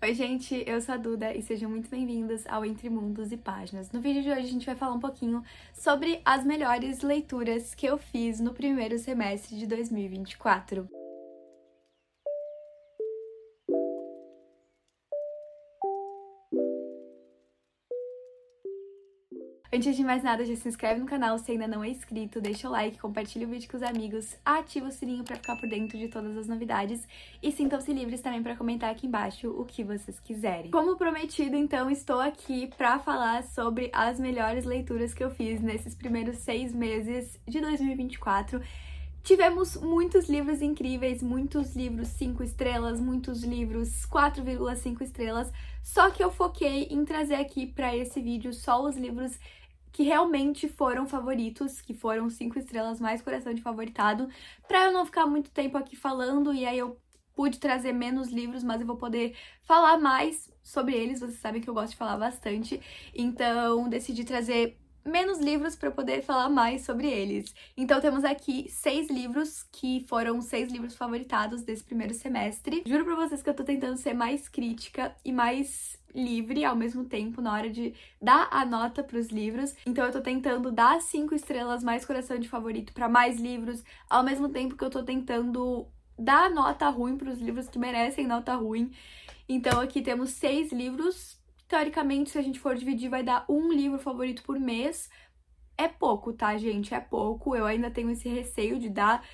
Oi, gente, eu sou a Duda e sejam muito bem-vindos ao Entre Mundos e Páginas. No vídeo de hoje a gente vai falar um pouquinho sobre as melhores leituras que eu fiz no primeiro semestre de 2024. Antes de mais nada, já se inscreve no canal se ainda não é inscrito, deixa o like, compartilha o vídeo com os amigos, ativa o sininho pra ficar por dentro de todas as novidades e sintam-se livres também pra comentar aqui embaixo o que vocês quiserem. Como prometido, então, estou aqui pra falar sobre as melhores leituras que eu fiz nesses primeiros 6 meses de 2024. Tivemos muitos livros incríveis, muitos livros 5 estrelas, muitos livros 4,5 estrelas, só que eu foquei em trazer aqui pra esse vídeo só os livros que realmente foram favoritos, que foram 5 estrelas mais coração de favoritado, pra eu não ficar muito tempo aqui falando, e aí eu pude trazer menos livros, mas eu vou poder falar mais sobre eles, vocês sabem que eu gosto de falar bastante, então decidi trazer menos livros para poder falar mais sobre eles. Então temos aqui 6 livros que foram 6 livros favoritados desse primeiro semestre. Juro pra vocês que eu tô tentando ser mais crítica e mais livre ao mesmo tempo na hora de dar a nota pros livros. Então eu tô tentando dar 5 estrelas mais coração de favorito pra mais livros, ao mesmo tempo que eu tô tentando dar nota ruim pros livros que merecem nota ruim. Então aqui temos 6 livros. Teoricamente, se a gente for dividir, vai dar um livro favorito por mês. É pouco, tá, gente? É pouco. Eu ainda tenho esse receio de dar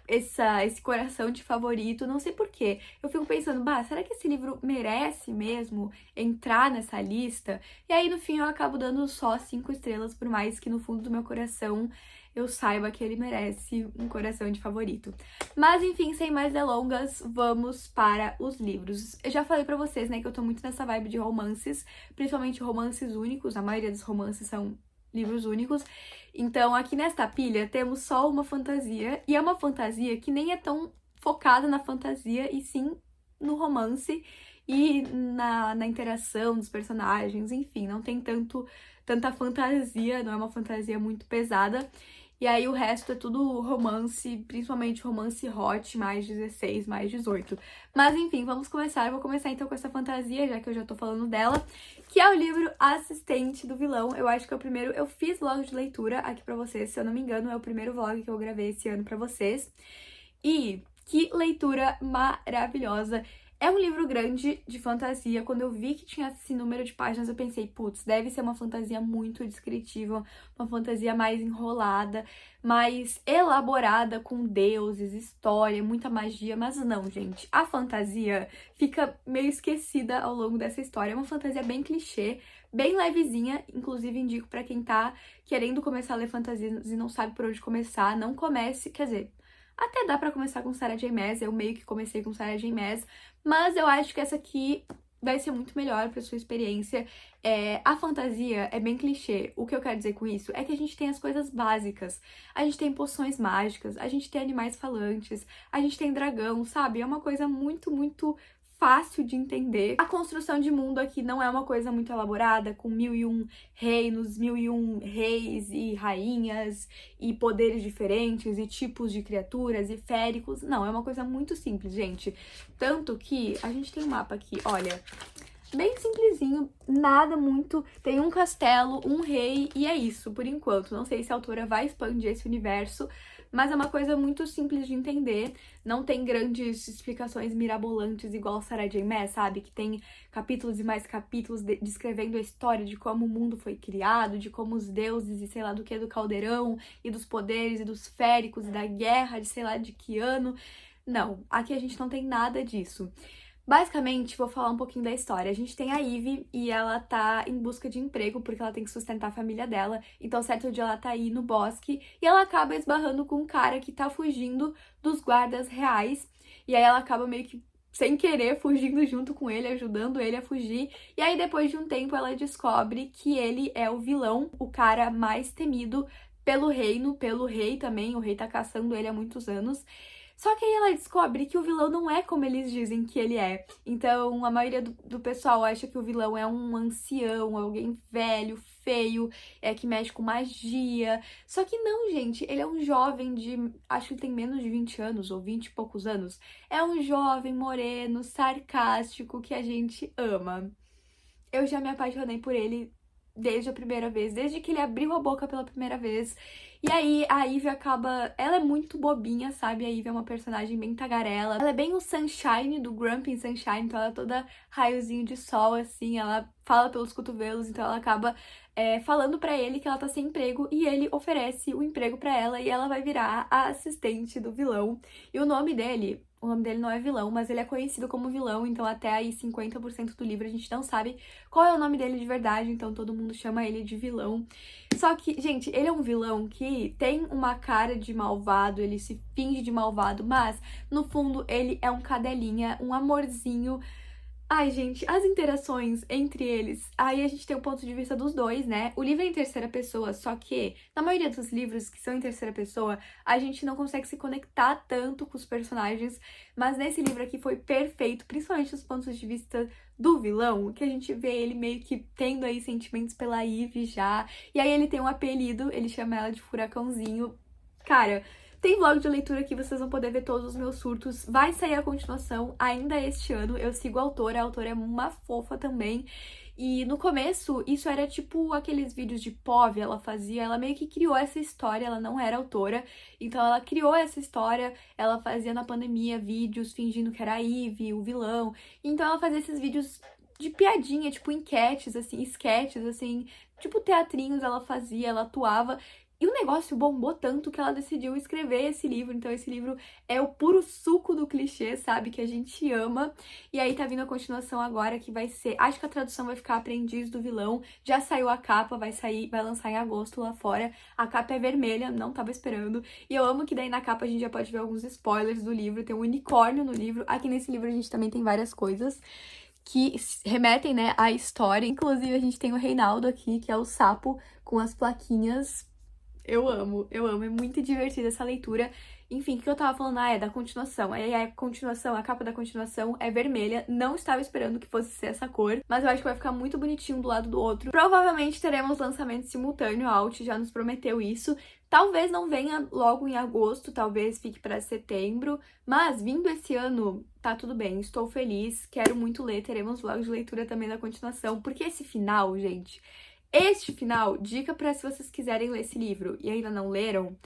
esse coração de favorito. Não sei por quê. Eu fico pensando, será que esse livro merece mesmo entrar nessa lista? E aí, no fim, eu acabo dando só 5 estrelas, por mais que no fundo do meu coração eu saiba que ele merece um coração de favorito. Mas enfim, sem mais delongas, vamos para os livros. Eu já falei pra vocês, né, que eu tô muito nessa vibe de romances, principalmente romances únicos, a maioria dos romances são livros únicos. Então aqui nesta pilha temos só uma fantasia, e é uma fantasia que nem é tão focada na fantasia, e sim no romance e na interação dos personagens, enfim, não tem tanta fantasia, não é uma fantasia muito pesada. E aí o resto é tudo romance, principalmente romance hot, mais 16, mais 18. Mas enfim, vamos começar. Eu vou começar então com essa fantasia, já que eu já tô falando dela, que é o livro Assistente do Vilão. Eu acho que é o primeiro... Eu fiz vlog de leitura aqui pra vocês, se eu não me engano, é o primeiro vlog que eu gravei esse ano pra vocês. E que leitura maravilhosa! É um livro grande de fantasia. Quando eu vi que tinha esse número de páginas, eu pensei, putz, deve ser uma fantasia muito descritiva, uma fantasia mais enrolada, mais elaborada, com deuses, história, muita magia. Mas não, gente, a fantasia fica meio esquecida ao longo dessa história. É uma fantasia bem clichê, bem levezinha, inclusive indico pra quem tá querendo começar a ler fantasias e não sabe por onde começar, não comece, quer dizer, até dá pra começar com Sarah J Maas, eu meio que comecei com Sarah J Maas, mas eu acho que essa aqui vai ser muito melhor pra sua experiência. A fantasia é bem clichê. O que eu quero dizer com isso é que a gente tem as coisas básicas. A gente tem poções mágicas, a gente tem animais falantes, a gente tem dragão, sabe? É uma coisa muito, muito fácil de entender. A construção de mundo aqui não é uma coisa muito elaborada, com 1001 reinos, 1001 reis e rainhas, e poderes diferentes, e tipos de criaturas, e féricos. Não, é uma coisa muito simples, gente. Tanto que a gente tem um mapa aqui, olha, bem simplesinho, nada muito. Tem um castelo, um rei, e é isso, por enquanto. Não sei se a autora vai expandir esse universo, mas é uma coisa muito simples de entender. Não tem grandes explicações mirabolantes igual Sarah J Maas, sabe? Que tem capítulos e mais capítulos descrevendo a história de como o mundo foi criado, de como os deuses e sei lá do que, do caldeirão, e dos poderes, e dos féricos, e da guerra, de sei lá de que ano. Não, aqui a gente não tem nada disso. Basicamente, vou falar um pouquinho da história. A gente tem a Ivy e ela tá em busca de emprego porque ela tem que sustentar a família dela. Então, certo dia ela tá aí no bosque e ela acaba esbarrando com um cara que tá fugindo dos guardas reais. E aí ela acaba meio que sem querer fugindo junto com ele, ajudando ele a fugir. E aí depois de um tempo ela descobre que ele é o vilão, o cara mais temido pelo reino, pelo rei também. O rei tá caçando ele há muitos anos. Só que aí ela descobre que o vilão não é como eles dizem que ele é. Então, a maioria do pessoal acha que o vilão é um ancião, alguém velho, feio, que mexe com magia. Só que não, gente, ele é um jovem de, acho que ele tem menos de 20 anos, ou 20 e poucos anos. É um jovem moreno, sarcástico, que a gente ama. Eu já me apaixonei por ele desde a primeira vez, desde que ele abriu a boca pela primeira vez. E aí a Ivy acaba. Ela é muito bobinha, sabe? A Ivy é uma personagem bem tagarela. Ela é bem o Sunshine do Grumpy Sunshine, então ela é toda raiozinho de sol, assim. Ela fala pelos cotovelos, então ela acaba falando pra ele que ela tá sem emprego e ele oferece o emprego pra ela e ela vai virar a assistente do vilão. E o nome dele. O nome dele não é vilão, mas ele é conhecido como vilão, então até aí 50% do livro a gente não sabe qual é o nome dele de verdade, então todo mundo chama ele de vilão. Só que, gente, ele é um vilão que tem uma cara de malvado, ele se finge de malvado, mas no fundo ele é um cadelinha, um amorzinho. Ai, gente, as interações entre eles, aí a gente tem o ponto de vista dos dois, né? O livro é em terceira pessoa, só que na maioria dos livros que são em terceira pessoa, a gente não consegue se conectar tanto com os personagens, mas nesse livro aqui foi perfeito, principalmente os pontos de vista do vilão, que a gente vê ele meio que tendo aí sentimentos pela Ivy já, e aí ele tem um apelido, ele chama ela de Furacãozinho. Cara, tem vlog de leitura que vocês vão poder ver todos os meus surtos. Vai sair a continuação ainda este ano. Eu sigo a autora é uma fofa também. E no começo, isso era tipo aqueles vídeos de POV ela fazia. Ela meio que criou essa história, ela não era autora. Então ela criou essa história, ela fazia na pandemia vídeos fingindo que era a Ivy, o vilão. Então ela fazia esses vídeos de piadinha, tipo enquetes, assim, sketches, assim, tipo teatrinhos ela fazia, ela atuava. E o negócio bombou tanto que ela decidiu escrever esse livro. Então, esse livro é o puro suco do clichê, sabe? Que a gente ama. E aí tá vindo a continuação agora, que vai ser. Acho que a tradução vai ficar Aprendiz do Vilão. Já saiu a capa, vai lançar em agosto lá fora. A capa é vermelha, não tava esperando. E eu amo que daí na capa a gente já pode ver alguns spoilers do livro. Tem um unicórnio no livro. Aqui nesse livro a gente também tem várias coisas que remetem, né, à história. Inclusive, a gente tem o Reinaldo aqui, que é o sapo com as plaquinhas. Eu amo, é muito divertida essa leitura. Enfim, o que eu tava falando? Ah, é da continuação. Aí a continuação, a capa da continuação é vermelha. Não estava esperando que fosse ser essa cor, mas eu acho que vai ficar muito bonitinho do lado do outro. Provavelmente teremos lançamento simultâneo, a Alt já nos prometeu isso. Talvez não venha logo em agosto, talvez fique pra setembro, mas vindo esse ano, tá tudo bem, estou feliz, quero muito ler, teremos vlog de leitura também da continuação, porque esse final, gente, este final, dica pra se vocês quiserem ler esse livro e ainda não leram,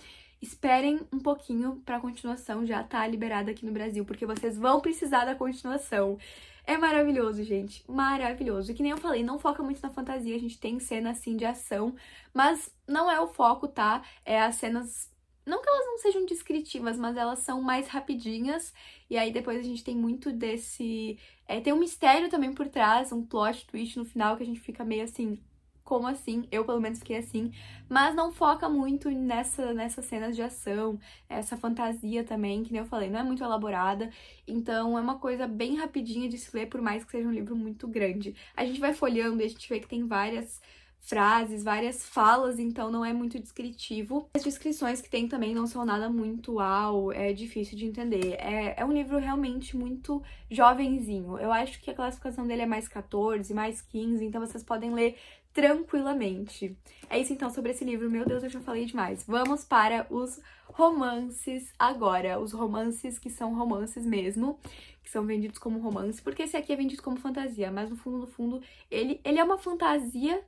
esperem um pouquinho pra continuação já tá liberada aqui no Brasil, porque vocês vão precisar da continuação. É maravilhoso, gente, maravilhoso. E que nem eu falei, não foca muito na fantasia, a gente tem cena assim de ação, mas não é o foco, tá? É as cenas, não que elas não sejam descritivas, mas elas são mais rapidinhas, e aí depois a gente tem muito desse... tem um mistério também por trás, um plot twist no final que a gente fica meio assim... Como assim? Eu, pelo menos, fiquei assim. Mas não foca muito nessas cenas de ação, essa fantasia também, que nem eu falei, não é muito elaborada. Então, é uma coisa bem rapidinha de se ler, por mais que seja um livro muito grande. A gente vai folheando e a gente vê que tem várias frases, várias falas, então não é muito descritivo. As descrições que tem também não são nada muito uau, é difícil de entender. É um livro realmente muito jovenzinho. Eu acho que a classificação dele é mais 14, mais 15, então vocês podem ler tranquilamente. É isso então sobre esse livro. Meu Deus, eu já falei demais. Vamos para os romances agora. Os romances que são romances mesmo, que são vendidos como romance, porque esse aqui é vendido como fantasia, mas no fundo, ele é uma fantasia.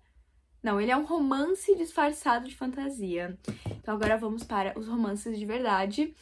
Não, ele é um romance disfarçado de fantasia. Então agora vamos para os romances de verdade.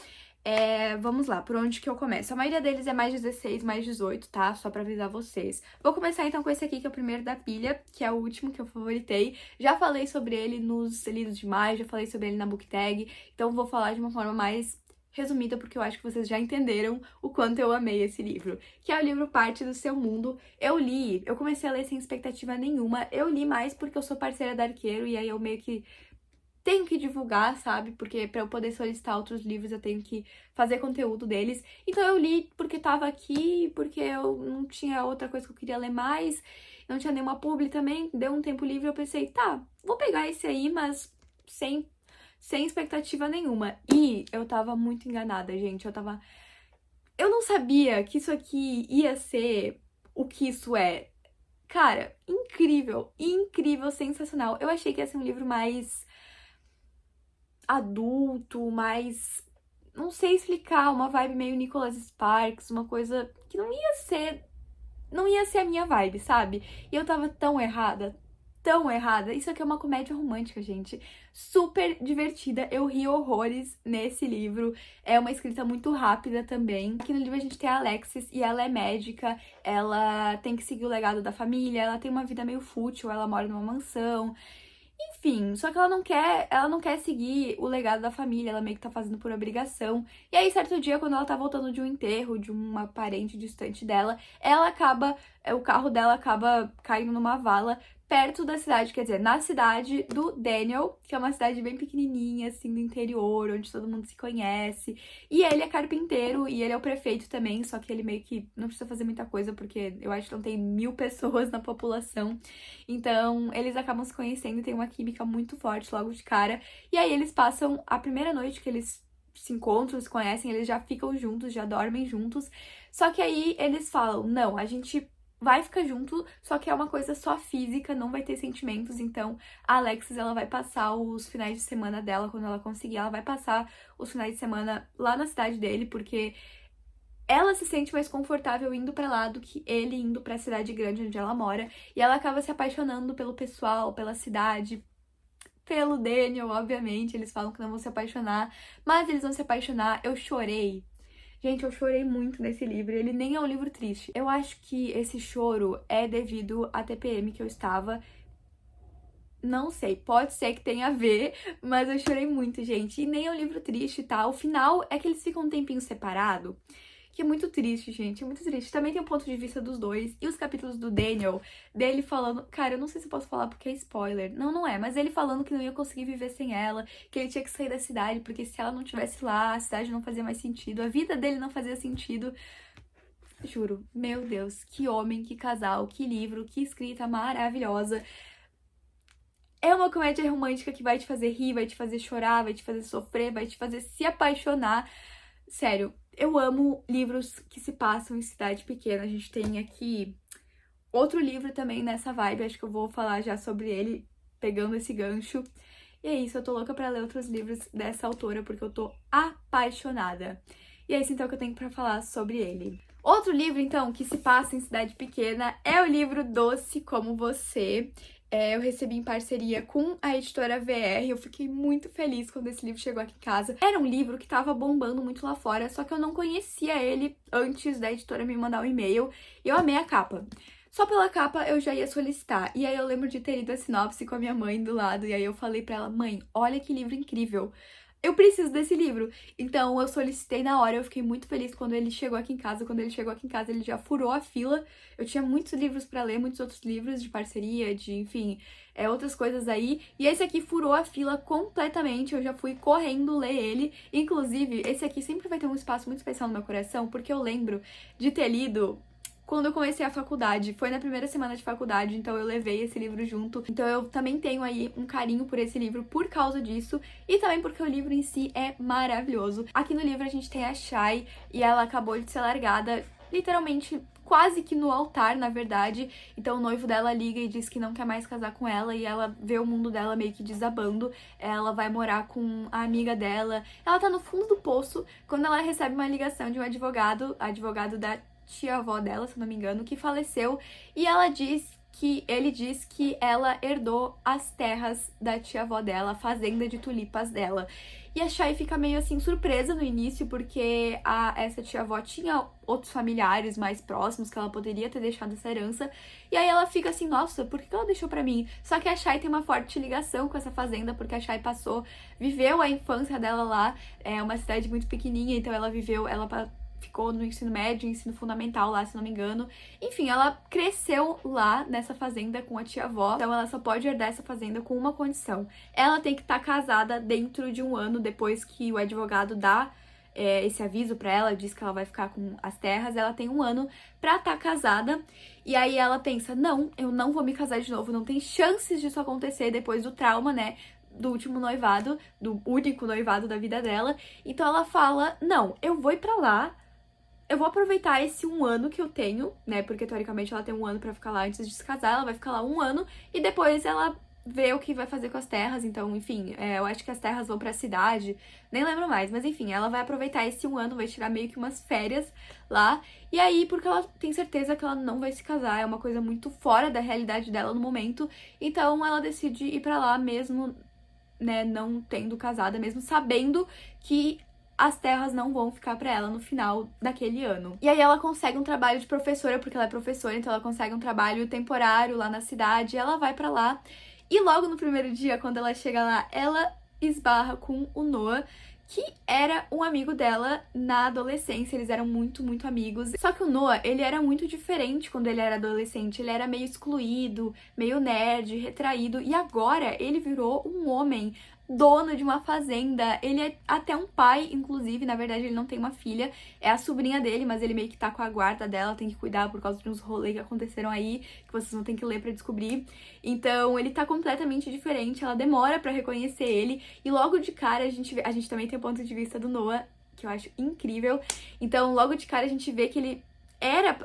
Vamos lá, por onde que eu começo? A maioria deles é mais 16, mais 18, tá? Só pra avisar vocês. Vou começar então com esse aqui, que é o primeiro da pilha, que é o último que eu favoritei. Já falei sobre ele nos lidos de maio, já falei sobre ele na book tag, então vou falar de uma forma mais resumida, porque eu acho que vocês já entenderam o quanto eu amei esse livro, que é o livro Parte do Seu Mundo. Eu comecei a ler sem expectativa nenhuma, eu li mais porque eu sou parceira da Arqueiro, e aí eu meio que tenho que divulgar, sabe? Porque pra eu poder solicitar outros livros, eu tenho que fazer conteúdo deles. Então eu li porque tava aqui, porque eu não tinha outra coisa que eu queria ler mais, não tinha nenhuma publi também, deu um tempo livre, eu pensei, tá, vou pegar esse aí, mas sem sem expectativa nenhuma. E eu tava muito enganada, gente. Eu não sabia que isso aqui ia ser o que isso é. Cara, incrível, incrível, sensacional. Eu achei que ia ser um livro mais adulto, mais... Não sei explicar, uma vibe meio Nicholas Sparks, uma coisa que não ia ser... Não ia ser a minha vibe, sabe? E eu tava tão errada, tão errada. Isso aqui é uma comédia romântica, gente. Super divertida. Eu ri horrores nesse livro. É uma escrita muito rápida também. Aqui no livro a gente tem a Alexis e ela é médica. Ela tem que seguir o legado da família. Ela tem uma vida meio fútil. Ela mora numa mansão. Enfim, só que ela não quer seguir o legado da família, ela meio que tá fazendo por obrigação. E aí, certo dia, quando ela tá voltando de um enterro de uma parente distante dela, o carro dela acaba caindo numa vala perto da cidade, quer dizer, na cidade do Daniel, que é uma cidade bem pequenininha, assim, do interior, onde todo mundo se conhece. E ele é carpinteiro e ele é o prefeito também, só que ele meio que não precisa fazer muita coisa, porque eu acho que não tem 1000 pessoas na população. Então, eles acabam se conhecendo e tem uma química muito forte logo de cara. E aí eles passam a primeira noite que eles se encontram, se conhecem, eles já ficam juntos, já dormem juntos. Só que aí eles falam, não, a gente vai ficar junto, só que é uma coisa só física, não vai ter sentimentos. Então, a Alexis, ela vai passar os finais de semana dela, quando ela conseguir, ela vai passar os finais de semana lá na cidade dele, porque ela se sente mais confortável indo pra lá do que ele indo pra cidade grande onde ela mora. E ela acaba se apaixonando pelo pessoal, pela cidade, pelo Daniel, obviamente. Eles falam que não vão se apaixonar, mas eles vão se apaixonar. Eu chorei. Gente, eu chorei muito nesse livro. Ele nem é um livro triste. Eu acho que esse choro é devido à TPM que eu estava. Não sei, pode ser que tenha a ver, mas eu chorei muito, gente. E nem é um livro triste, tá? O final é que eles ficam um tempinho separado, que é muito triste, gente, é muito triste. Também tem o ponto de vista dos dois. E os capítulos do Daniel, dele falando... Cara, eu não sei se eu posso falar porque é spoiler. Não, não é. Mas ele falando que não ia conseguir viver sem ela, que ele tinha que sair da cidade, porque se ela não estivesse lá, a cidade não fazia mais sentido, a vida dele não fazia sentido. Juro, meu Deus, que homem, que casal, que livro, que escrita maravilhosa. É uma comédia romântica que vai te fazer rir, vai te fazer chorar, vai te fazer sofrer, vai te fazer se apaixonar. Sério, eu amo livros que se passam em cidade pequena. A gente tem aqui outro livro também nessa vibe, acho que eu vou falar já sobre ele, pegando esse gancho. E é isso, eu tô louca pra ler outros livros dessa autora, porque eu tô apaixonada. E é isso então que eu tenho pra falar sobre ele. Outro livro, então, que se passa em cidade pequena é o livro Doce Como Você. Eu recebi em parceria com a editora VR, eu fiquei muito feliz quando esse livro chegou aqui em casa. Era um livro que tava bombando muito lá fora, só que eu não conhecia ele antes da editora me mandar um e-mail, e eu amei a capa. Só pela capa eu já ia solicitar, e aí eu lembro de ter lido a sinopse com a minha mãe do lado, e aí eu falei pra ela, mãe, olha que livro incrível. Eu preciso desse livro. Então eu solicitei na hora, eu fiquei muito feliz quando ele chegou aqui em casa. Quando ele chegou aqui em casa, ele já furou a fila. Eu tinha muitos livros pra ler, muitos outros livros de parceria, de, enfim, outras coisas aí. E esse aqui furou a fila completamente, eu já fui correndo ler ele. Inclusive, esse aqui sempre vai ter um espaço muito especial no meu coração, porque eu lembro de ter lido quando eu comecei a faculdade. Foi na primeira semana de faculdade, então eu levei esse livro junto. Então eu também tenho aí um carinho por esse livro por causa disso, e também porque o livro em si é maravilhoso. Aqui no livro a gente tem a Shai, e ela acabou de ser largada, literalmente quase que no altar, na verdade. Então o noivo dela liga e diz que não quer mais casar com ela, e ela vê o mundo dela meio que desabando. Ela vai morar com a amiga dela. Ela tá no fundo do poço quando ela recebe uma ligação de um advogado da tia-avó dela, se não me engano, que faleceu, e ele diz que ela herdou as terras da tia-avó dela, a fazenda de tulipas dela. E a Shai fica meio assim surpresa no início, porque essa tia-avó tinha outros familiares mais próximos que ela poderia ter deixado essa herança. E aí ela fica assim, nossa, por que ela deixou pra mim? Só que a Shai tem uma forte ligação com essa fazenda, porque a Shai viveu a infância dela lá, é uma cidade muito pequenininha, então ela ficou no ensino médio, ensino fundamental lá, se não me engano. Enfim, ela cresceu lá nessa fazenda com a tia-avó, então ela só pode herdar essa fazenda com uma condição. Ela tem que estar casada dentro de um ano depois que o advogado dá esse aviso pra ela, diz que ela vai ficar com as terras, ela tem um ano pra estar casada. E aí ela pensa, não, eu não vou me casar de novo, não tem chances disso acontecer depois do trauma, né? do último noivado, do único noivado da vida dela. Então ela fala, não, eu vou ir pra lá, eu vou aproveitar esse 1 ano que eu tenho, né, porque teoricamente ela tem 1 ano pra ficar lá antes de se casar, ela vai ficar lá 1 ano, e depois ela vê o que vai fazer com as terras. Então, enfim, eu acho que as terras vão pra cidade, nem lembro mais, mas enfim, ela vai aproveitar esse 1 ano, vai tirar meio que umas férias lá, e aí, porque ela tem certeza que ela não vai se casar, é uma coisa muito fora da realidade dela no momento, então ela decide ir pra lá mesmo, né, não tendo casada, mesmo sabendo que as terras não vão ficar pra ela no final daquele ano. E aí ela consegue um trabalho de professora, porque ela é professora, então ela consegue um trabalho temporário lá na cidade, ela vai pra lá. E logo no primeiro dia, quando ela chega lá, ela esbarra com o Noah, que era um amigo dela na adolescência, eles eram muito, muito amigos. Só que o Noah, ele era muito diferente quando ele era adolescente, ele era meio excluído, meio nerd, retraído, e agora ele virou um homem dono de uma fazenda. Ele é até um pai, inclusive, na verdade ele não tem uma filha, é a sobrinha dele, mas ele meio que tá com a guarda dela, tem que cuidar por causa de uns rolês que aconteceram aí, que vocês vão ter que ler pra descobrir. Então ele tá completamente diferente, ela demora pra reconhecer ele, e logo de cara a gente também tem o ponto de vista do Noah, que eu acho incrível. Então logo de cara a gente vê que ele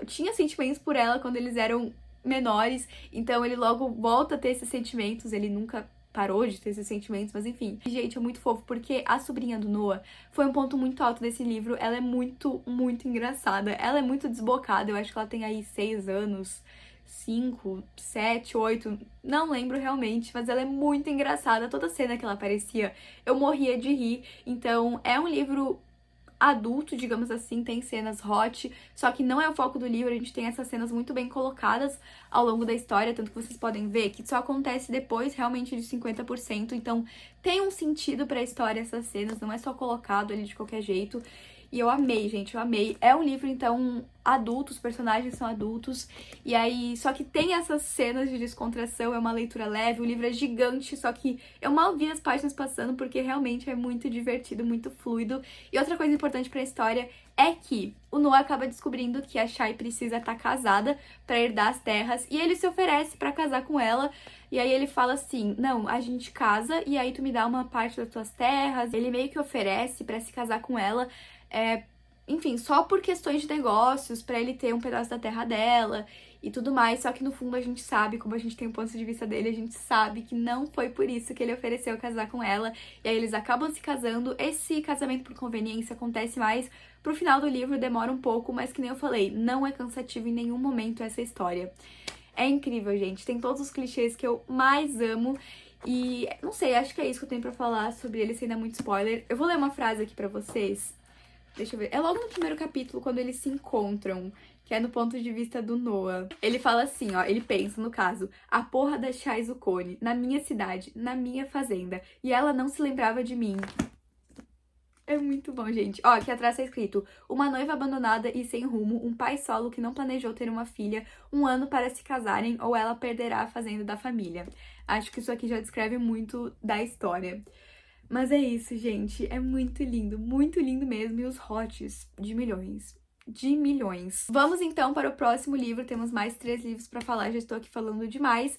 tinha sentimentos por ela quando eles eram menores, então ele logo volta a ter esses sentimentos, ele nunca parou de ter esses sentimentos, mas enfim. Gente, é muito fofo, porque a sobrinha do Noah foi um ponto muito alto desse livro. Ela é muito, muito engraçada. Ela é muito desbocada, eu acho que ela tem aí 6 anos, 5, 7, 8, não lembro realmente, mas ela é muito engraçada. Toda cena que ela aparecia, eu morria de rir. Então, é um livro adulto, digamos assim, tem cenas hot, só que não é o foco do livro, a gente tem essas cenas muito bem colocadas ao longo da história, tanto que vocês podem ver que só acontece depois realmente de 50%, então tem um sentido pra história essas cenas, não é só colocado ali de qualquer jeito. E eu amei, gente, eu amei. É um livro, então, adulto, os personagens são adultos. E aí, só que tem essas cenas de descontração, é uma leitura leve, o livro é gigante, só que eu mal vi as páginas passando, porque realmente é muito divertido, muito fluido. E outra coisa importante pra história é que o Noah acaba descobrindo que a Shai precisa estar casada pra herdar as terras, e ele se oferece pra casar com ela. E aí ele fala assim, não, a gente casa e aí tu me dá uma parte das tuas terras. Ele meio que oferece pra se casar com ela, enfim, só por questões de negócios, pra ele ter um pedaço da terra dela e tudo mais. Só que no fundo a gente sabe, como a gente tem o ponto de vista dele, a gente sabe que não foi por isso que ele ofereceu casar com ela. E aí eles acabam se casando. Esse casamento por conveniência acontece mais pro final do livro, demora um pouco, mas que nem eu falei, não é cansativo em nenhum momento essa história. É incrível, gente. Tem todos os clichês que eu mais amo. E não sei, acho que é isso que eu tenho pra falar sobre ele, sem dar muito spoiler. Eu vou ler uma frase aqui pra vocês. Deixa eu ver. É logo no primeiro capítulo, quando eles se encontram, que é no ponto de vista do Noah. Ele fala assim, ó, ele pensa, no caso, a porra da Shai Zucone, na minha cidade, na minha fazenda, e ela não se lembrava de mim. É muito bom, gente. Ó, aqui atrás tá escrito: uma noiva abandonada e sem rumo, um pai solo que não planejou ter uma filha, 1 ano para se casarem, ou ela perderá a fazenda da família. Acho que isso aqui já descreve muito da história. Mas é isso, gente. É muito lindo mesmo. E os hots de milhões. De milhões. Vamos então para o próximo livro. Temos mais 3 livros pra falar. Já estou aqui falando demais.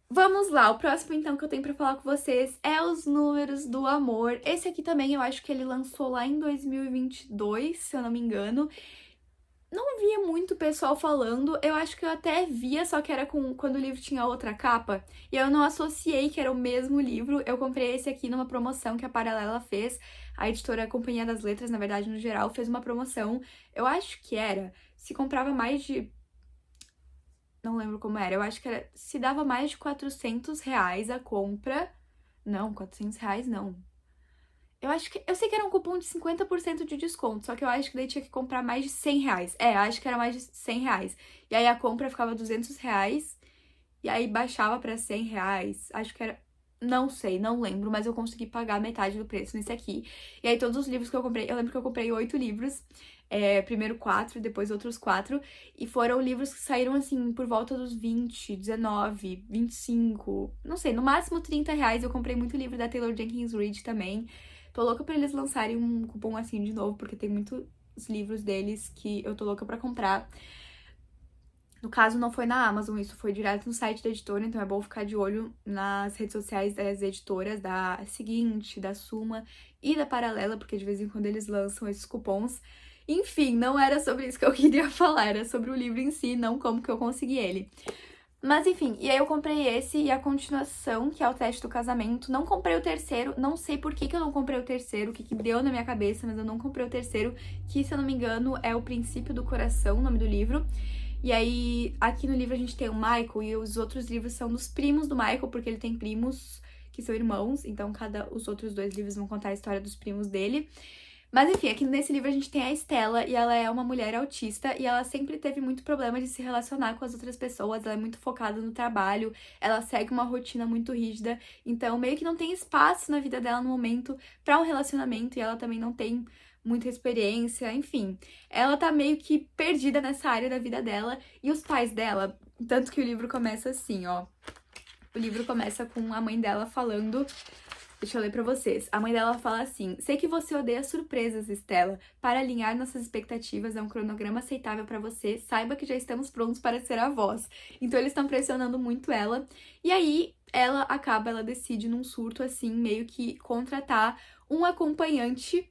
Vamos lá. O próximo então que eu tenho pra falar com vocês é Os Números do Amor. Esse aqui também eu acho que ele lançou lá em 2022, se eu não me engano. Não via muito pessoal falando, eu acho que eu até via, só que era quando o livro tinha outra capa, e eu não associei que era o mesmo livro. Eu comprei esse aqui numa promoção que a Paralela fez, a editora Companhia das Letras, na verdade, no geral, fez uma promoção. Eu acho que se comprava mais de... Não lembro como era, eu acho que se dava mais de R$ 400 a compra. Não, R$ 400 não. Eu sei que era um cupom de 50% de desconto, só que eu acho que daí tinha que comprar mais de R$ 100. Acho que era mais de R$ 100. E aí a compra ficava R$ 200, e aí baixava pra R$ 100. Acho que era... Não sei, não lembro, mas eu consegui pagar metade do preço nesse aqui. E aí todos os livros que eu comprei, eu lembro que eu comprei 8 livros, primeiro 4, depois outros 4, e foram livros que saíram assim, por volta dos 20, 19, 25, não sei, no máximo R$ 30. Eu comprei muito livro da Taylor Jenkins Reid também. Tô louca pra eles lançarem um cupom assim de novo, porque tem muitos livros deles que eu tô louca pra comprar. No caso, não foi na Amazon, isso foi direto no site da editora, então é bom ficar de olho nas redes sociais das editoras, da Seguinte, da Suma e da Paralela, porque de vez em quando eles lançam esses cupons. Enfim, não era sobre isso que eu queria falar, era sobre o livro em si, não como que eu consegui ele. Mas enfim, e aí eu comprei esse e a continuação, que é o Teste do Casamento. Não comprei o terceiro, não sei por que eu não comprei o terceiro, o que deu na minha cabeça, mas eu não comprei o terceiro, que se eu não me engano é O Princípio do Coração, o nome do livro. E aí, aqui no livro a gente tem o Michael e os outros livros são dos primos do Michael, porque ele tem primos que são irmãos, então os outros 2 livros vão contar a história dos primos dele. Mas enfim, aqui nesse livro a gente tem a Stella e ela é uma mulher autista e ela sempre teve muito problema de se relacionar com as outras pessoas, ela é muito focada no trabalho, ela segue uma rotina muito rígida, então meio que não tem espaço na vida dela no momento pra um relacionamento e ela também não tem muita experiência, enfim. Ela tá meio que perdida nessa área da vida dela e os pais dela, tanto que o livro começa assim, ó. O livro começa com a mãe dela falando. Deixa eu ler pra vocês. A mãe dela fala assim: sei que você odeia surpresas, Stella. Para alinhar nossas expectativas a um cronograma aceitável pra você, saiba que já estamos prontos para ser avós. Então eles estão pressionando muito ela. E aí ela decide num surto assim, meio que contratar um acompanhante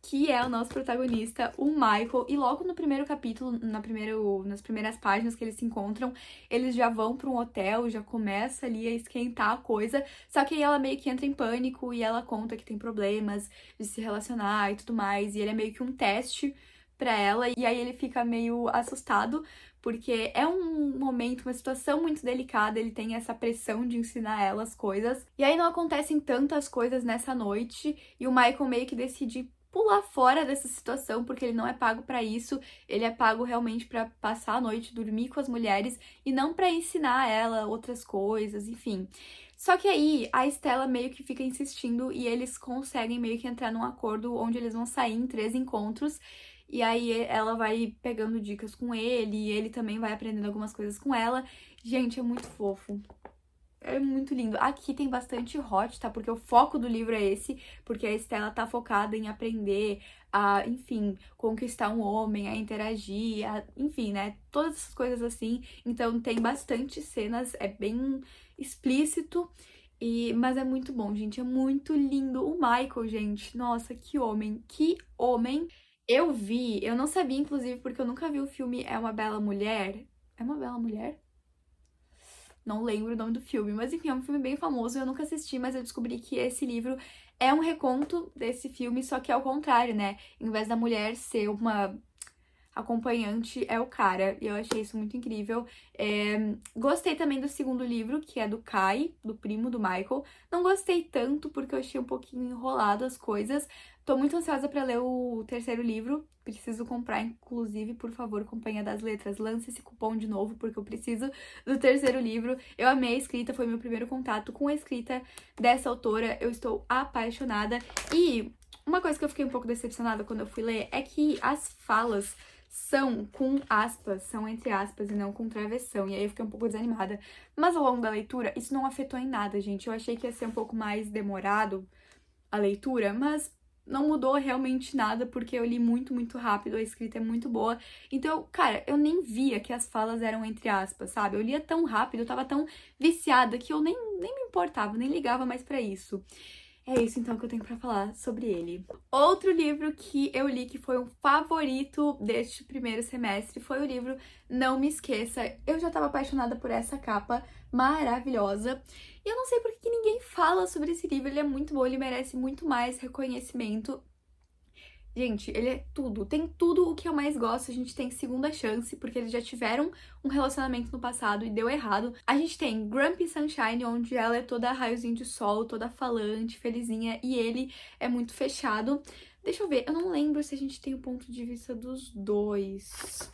que é o nosso protagonista, o Michael, e logo no primeiro capítulo, nas primeiras páginas que eles se encontram, eles já vão para um hotel, já começa ali a esquentar a coisa, só que aí ela meio que entra em pânico e ela conta que tem problemas de se relacionar e tudo mais, e ele é meio que um teste pra ela, e aí ele fica meio assustado, porque é um momento, uma situação muito delicada, ele tem essa pressão de ensinar ela as coisas, e aí não acontecem tantas coisas nessa noite, e o Michael meio que decide pular fora dessa situação, porque ele não é pago pra isso, ele é pago realmente pra passar a noite, dormir com as mulheres e não pra ensinar ela outras coisas, enfim. Só que aí a Stella meio que fica insistindo e eles conseguem meio que entrar num acordo onde eles vão sair em 3 encontros. E aí ela vai pegando dicas com ele e ele também vai aprendendo algumas coisas com ela. Gente, é muito fofo. É muito lindo. Aqui tem bastante hot, tá? Porque o foco do livro é esse, porque a Stella tá focada em aprender a, enfim, conquistar um homem, a interagir, enfim, né? Todas essas coisas assim. Então tem bastante cenas, é bem explícito, mas é muito bom, gente. É muito lindo. O Michael, gente, nossa, que homem, que homem. Eu não sabia, inclusive, porque eu nunca vi o filme É uma Bela Mulher. É uma Bela Mulher? Não lembro o nome do filme, mas enfim, é um filme bem famoso, eu nunca assisti, mas eu descobri que esse livro é um reconto desse filme, só que é ao contrário, né? Em vez da mulher ser uma acompanhante, é o cara, e eu achei isso muito incrível. Gostei também do segundo livro, que é do Kai, do primo do Michael. Não gostei tanto, porque eu achei um pouquinho enrolado as coisas. Tô muito ansiosa pra ler o terceiro livro, preciso comprar, inclusive, por favor, Companhia das Letras, lance esse cupom de novo, porque eu preciso do terceiro livro. Eu amei a escrita, foi meu primeiro contato com a escrita dessa autora, eu estou apaixonada. E uma coisa que eu fiquei um pouco decepcionada quando eu fui ler é que as falas são com aspas, são entre aspas e não com travessão, e aí eu fiquei um pouco desanimada. Mas ao longo da leitura, isso não afetou em nada, gente. Eu achei que ia ser um pouco mais demorado a leitura, mas não mudou realmente nada, porque eu li muito, muito rápido, a escrita é muito boa. Então, cara, eu nem via que as falas eram entre aspas, sabe? Eu lia tão rápido, eu tava tão viciada que eu nem me importava, nem ligava mais pra isso. É isso então que eu tenho pra falar sobre ele. Outro livro que eu li que foi um favorito deste primeiro semestre foi o livro Não Me Esqueça. Eu já tava apaixonada por essa capa maravilhosa. E eu não sei por que ninguém fala sobre esse livro, ele é muito bom, ele merece muito mais reconhecimento. Gente, ele é tudo, tem tudo o que eu mais gosto, a gente tem segunda chance, porque eles já tiveram um relacionamento no passado e deu errado. A gente tem Grumpy Sunshine, onde ela é toda raiozinho de sol, toda falante, felizinha, e ele é muito fechado. Deixa eu ver, eu não lembro se a gente tem o ponto de vista dos dois.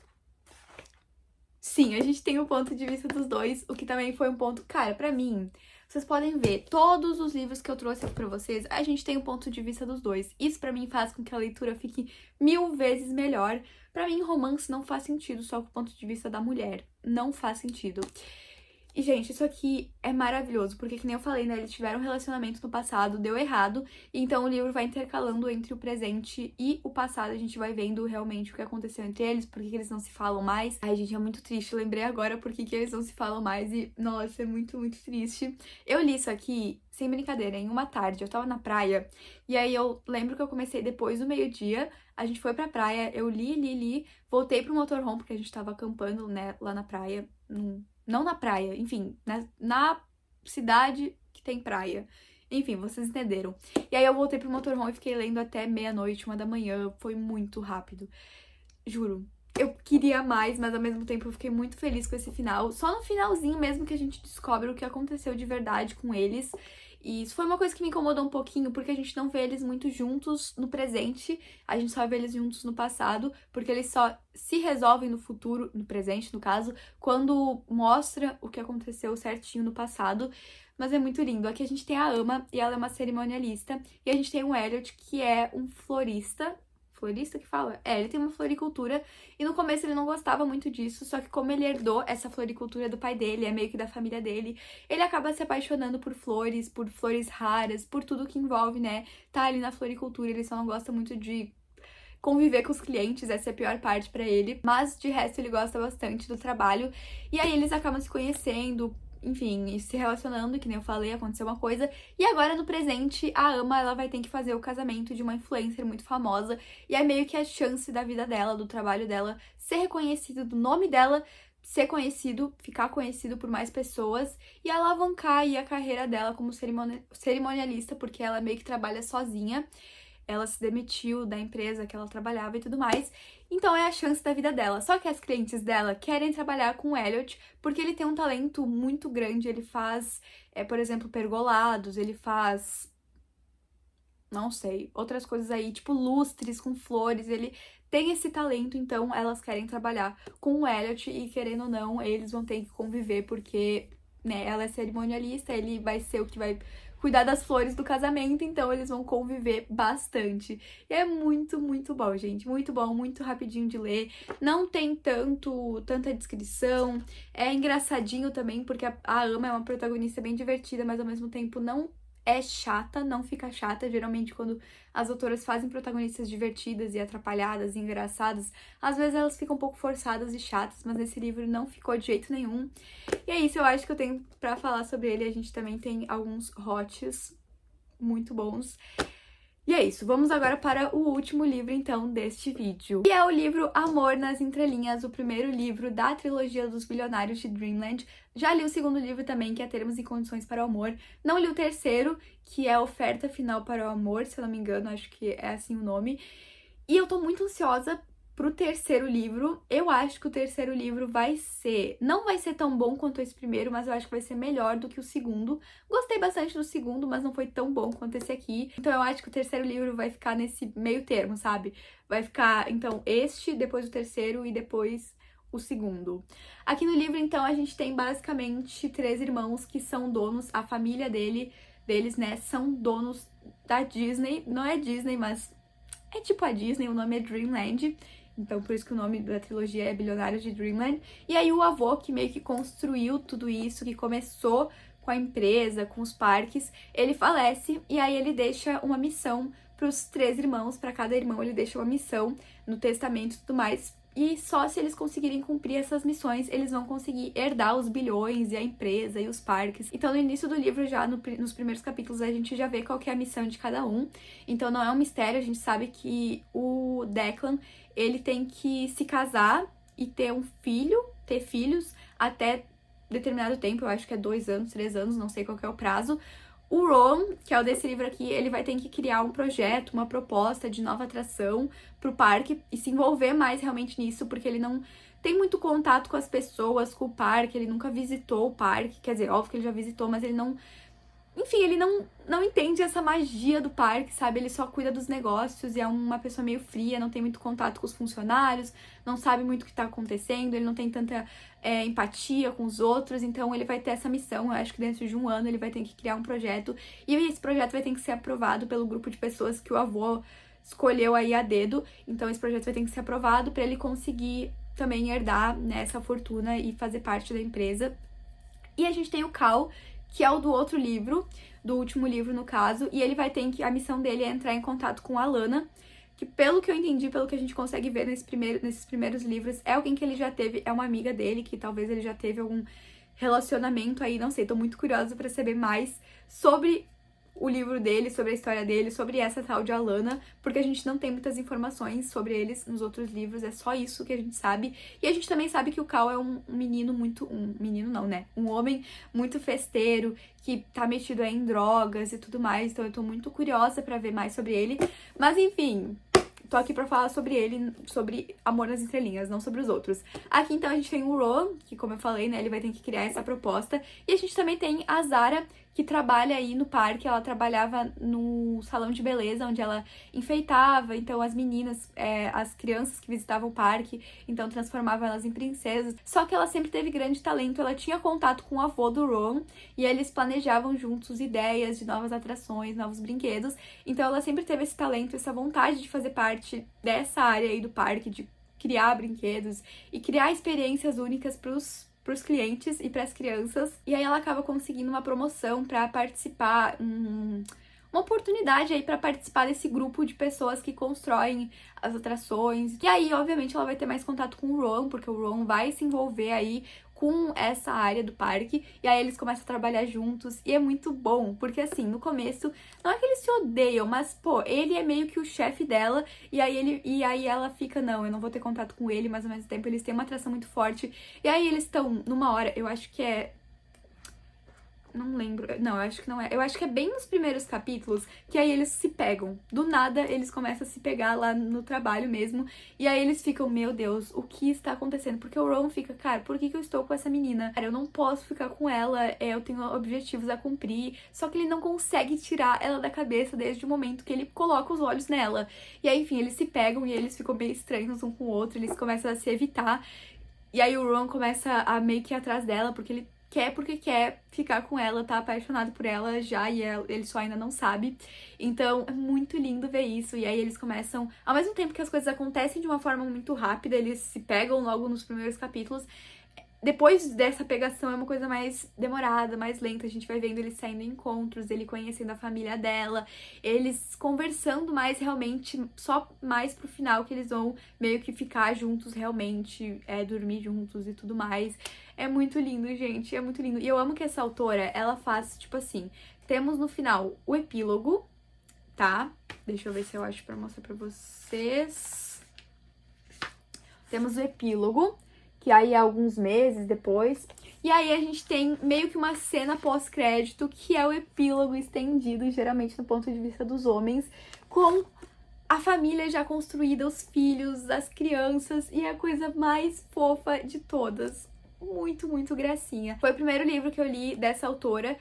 Sim, a gente tem o ponto de vista dos dois, o que também foi um ponto, cara, pra mim... Vocês podem ver, todos os livros que eu trouxe aqui pra vocês, a gente tem o ponto de vista dos dois. Isso pra mim faz com que a leitura fique 1000 vezes melhor. Pra mim, romance não faz sentido só com o ponto de vista da mulher. Não faz sentido. E, gente, isso aqui é maravilhoso, porque, que nem eu falei, né, eles tiveram um relacionamento no passado, deu errado, então o livro vai intercalando entre o presente e o passado, a gente vai vendo realmente o que aconteceu entre eles, por que eles não se falam mais. Ai, gente, é muito triste, eu lembrei agora por que eles não se falam mais e, nossa, é muito, muito triste. Eu li isso aqui, sem brincadeira, em uma tarde, eu tava na praia, e aí eu lembro que eu comecei depois do meio-dia, a gente foi pra praia, eu li, voltei pro motorhome, porque a gente tava acampando, né, lá na praia, não na praia, enfim, na cidade que tem praia. Enfim, vocês entenderam. E aí eu voltei pro motorhome e fiquei lendo até meia-noite, 1 da manhã. Foi muito rápido. Juro. Eu queria mais, mas ao mesmo tempo eu fiquei muito feliz com esse final. Só no finalzinho mesmo que a gente descobre o que aconteceu de verdade com eles. E isso foi uma coisa que me incomodou um pouquinho, porque a gente não vê eles muito juntos no presente, a gente só vê eles juntos no passado, porque eles só se resolvem no futuro, no presente, no caso, quando mostra o que aconteceu certinho no passado. Mas é muito lindo. Aqui a gente tem a Ama, e ela é uma cerimonialista, e a gente tem o Elliot, que é um florista. Florista que fala? É, ele tem uma floricultura e no começo ele não gostava muito disso, só que como ele herdou essa floricultura do pai dele, é meio que da família dele, ele acaba se apaixonando por flores raras, por tudo que envolve, né, tá ali na floricultura. Ele só não gosta muito de conviver com os clientes, essa é a pior parte pra ele, mas de resto ele gosta bastante do trabalho, e aí eles acabam se conhecendo, enfim, e se relacionando, que nem eu falei, aconteceu uma coisa. E agora, no presente, a Ama, ela vai ter que fazer o casamento de uma influencer muito famosa. E é meio que a chance da vida dela, do trabalho dela, ser reconhecido, do nome dela ser conhecido, ficar conhecido por mais pessoas e alavancar aí a carreira dela como cerimonialista, porque ela meio que trabalha sozinha. Ela se demitiu da empresa que ela trabalhava e tudo mais. Então é a chance da vida dela. Só que as clientes dela querem trabalhar com o Elliot porque ele tem um talento muito grande. Ele faz, por exemplo, pergolados, ele faz, não sei, outras coisas aí, tipo lustres com flores. Ele tem esse talento, então elas querem trabalhar com o Elliot e, querendo ou não, eles vão ter que conviver porque, né, ela é cerimonialista, ele vai ser o que vai cuidar das flores do casamento, então eles vão conviver bastante. E é muito, muito bom, gente. Muito bom, muito rapidinho de ler. Não tem tanta descrição. É engraçadinho também, porque a Ama é uma protagonista bem divertida, mas ao mesmo tempo não é chata, não fica chata. Geralmente, quando as autoras fazem protagonistas divertidas e atrapalhadas e engraçadas, às vezes elas ficam um pouco forçadas e chatas, mas nesse livro não ficou de jeito nenhum. E é isso, eu acho que eu tenho pra falar sobre ele. A gente também tem alguns hots muito bons. E é isso, vamos agora para o último livro, então, deste vídeo. E é o livro Amor nas Entrelinhas, o primeiro livro da trilogia dos Bilionários de Dreamland. Já li o segundo livro também, que é Termos e Condições para o Amor. Não li o terceiro, que é Oferta Final para o Amor, se eu não me engano, acho que é assim o nome. E eu tô muito ansiosa pro terceiro livro. Eu acho que o terceiro livro não vai ser tão bom quanto esse primeiro, mas eu acho que vai ser melhor do que o segundo. Gostei bastante do segundo, mas não foi tão bom quanto esse aqui. Então eu acho que o terceiro livro vai ficar nesse meio termo, sabe? Vai ficar, então, depois o terceiro e depois o segundo. Aqui no livro, então, a gente tem basicamente 3 irmãos que são donos, a família deles, né, são donos da Disney. Não é Disney, mas é tipo a Disney, o nome é Dreamland. Então, por isso que o nome da trilogia é Bilionários de Dreamland. E aí o avô, que meio que construiu tudo isso, que começou com a empresa, com os parques, ele falece e aí ele deixa uma missão para os 3 irmãos, para cada irmão ele deixa uma missão no testamento e tudo mais. E só se eles conseguirem cumprir essas missões, eles vão conseguir herdar os bilhões e a empresa e os parques. Então, no início do livro, já nos primeiros capítulos, a gente já vê qual que é a missão de cada um. Então, não é um mistério, a gente sabe que o Declan, ele tem que se casar e ter filhos até determinado tempo, eu acho que é 2 anos, 3 anos, não sei qual que é o prazo. O Ron, que é o desse livro aqui, ele vai ter que criar um projeto, uma proposta de nova atração pro parque e se envolver mais realmente nisso, porque ele não tem muito contato com as pessoas, com o parque, ele nunca visitou o parque, quer dizer, óbvio que ele já visitou, mas ele não... Enfim, ele não entende essa magia do parque, sabe? Ele só cuida dos negócios e é uma pessoa meio fria, não tem muito contato com os funcionários, não sabe muito o que tá acontecendo, ele não tem tanta empatia com os outros, então ele vai ter essa missão. Eu acho que dentro de 1 ano ele vai ter que criar um projeto e esse projeto vai ter que ser aprovado pelo grupo de pessoas que o avô escolheu aí a dedo. Então esse projeto vai ter que ser aprovado para ele conseguir também herdar, né, essa fortuna e fazer parte da empresa. E a gente tem o Cal, que é o do outro livro, do último livro no caso, e ele vai ter que, a missão dele é entrar em contato com a Lana, que pelo que eu entendi, pelo que a gente consegue ver nesses primeiros livros, é alguém que ele já teve, é uma amiga dele, que talvez ele já teve algum relacionamento aí, não sei, tô muito curiosa pra saber mais sobre o livro dele, sobre a história dele, sobre essa tal de Alana, porque a gente não tem muitas informações sobre eles nos outros livros, é só isso que a gente sabe. E a gente também sabe que o Cal é um menino muito... um menino não, né? Um homem muito festeiro, que tá metido aí em drogas e tudo mais, então eu tô muito curiosa pra ver mais sobre ele. Mas enfim, tô aqui pra falar sobre ele, sobre Amor nas Entrelinhas, não sobre os outros. Aqui então a gente tem o Ron, que como eu falei, né, ele vai ter que criar essa proposta. E a gente também tem a Zara, que trabalha aí no parque. Ela trabalhava no salão de beleza, onde ela enfeitava, então as meninas, as crianças que visitavam o parque, então transformava elas em princesas. Só que ela sempre teve grande talento, ela tinha contato com o avô do Ron, e eles planejavam juntos ideias de novas atrações, novos brinquedos. Então ela sempre teve esse talento, essa vontade de fazer parte dessa área aí do parque, de criar brinquedos e criar experiências únicas pros clientes e pras crianças. E aí ela acaba conseguindo uma promoção pra participar, uma oportunidade aí pra participar desse grupo de pessoas que constroem as atrações. E aí, obviamente, ela vai ter mais contato com o Ron, porque o Ron vai se envolver aí com essa área do parque, e aí eles começam a trabalhar juntos, e é muito bom, porque assim, no começo, não é que eles se odeiam, mas, pô, ele é meio que o chefe dela, e aí ela fica, não, eu não vou ter contato com ele, mas ao mesmo tempo eles têm uma atração muito forte, e aí eles estão numa hora, eu acho que é... Não lembro. Não, eu acho que não é. Eu acho que é bem nos primeiros capítulos que aí eles se pegam. Do nada, eles começam a se pegar lá no trabalho mesmo. E aí eles ficam, meu Deus, o que está acontecendo? Porque o Ron fica, cara, por que eu estou com essa menina? Cara, eu não posso ficar com ela, eu tenho objetivos a cumprir. Só que ele não consegue tirar ela da cabeça desde o momento que ele coloca os olhos nela. E aí, enfim, eles se pegam e eles ficam meio estranhos um com o outro, eles começam a se evitar. E aí o Ron começa a meio que ir atrás dela, porque quer ficar com ela, tá apaixonado por ela já, e ele só ainda não sabe. Então é muito lindo ver isso. E aí eles começam, ao mesmo tempo que as coisas acontecem de uma forma muito rápida, eles se pegam logo nos primeiros capítulos. Depois dessa pegação é uma coisa mais demorada, mais lenta. A gente vai vendo eles saindo em encontros, ele conhecendo a família dela, eles conversando mais realmente, só mais pro final que eles vão meio que ficar juntos realmente, dormir juntos e tudo mais. É muito lindo, gente, é muito lindo. E eu amo que essa autora, ela faz, tipo assim, temos no final o epílogo, tá? Deixa eu ver se eu acho pra mostrar pra vocês. Temos o epílogo, que aí é alguns meses depois. E aí a gente tem meio que uma cena pós-crédito, que é o epílogo estendido, geralmente no ponto de vista dos homens, com a família já construída, os filhos, as crianças, e é a coisa mais fofa de todas. Muito, muito gracinha. Foi o primeiro livro que eu li dessa autora.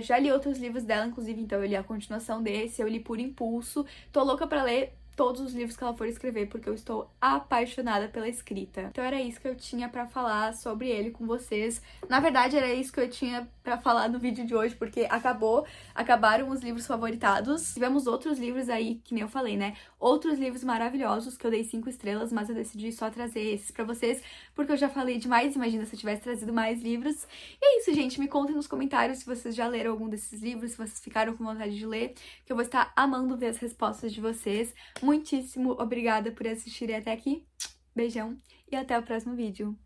Já li outros livros dela, inclusive, então eu li a continuação desse, eu li por impulso. Tô louca pra ler todos os livros que ela for escrever, porque eu estou apaixonada pela escrita. Então era isso que eu tinha pra falar sobre ele com vocês. Na verdade, era isso que eu tinha pra falar no vídeo de hoje, porque acabaram os livros favoritados. Tivemos outros livros aí, que nem eu falei, né? Outros livros maravilhosos, que eu dei 5 estrelas, mas eu decidi só trazer esses pra vocês, porque eu já falei demais. Imagina se eu tivesse trazido mais livros. E é isso, gente. Me contem nos comentários se vocês já leram algum desses livros, se vocês ficaram com vontade de ler, que eu vou estar amando ver as respostas de vocês. Muitíssimo obrigada por assistirem até aqui. Beijão e até o próximo vídeo.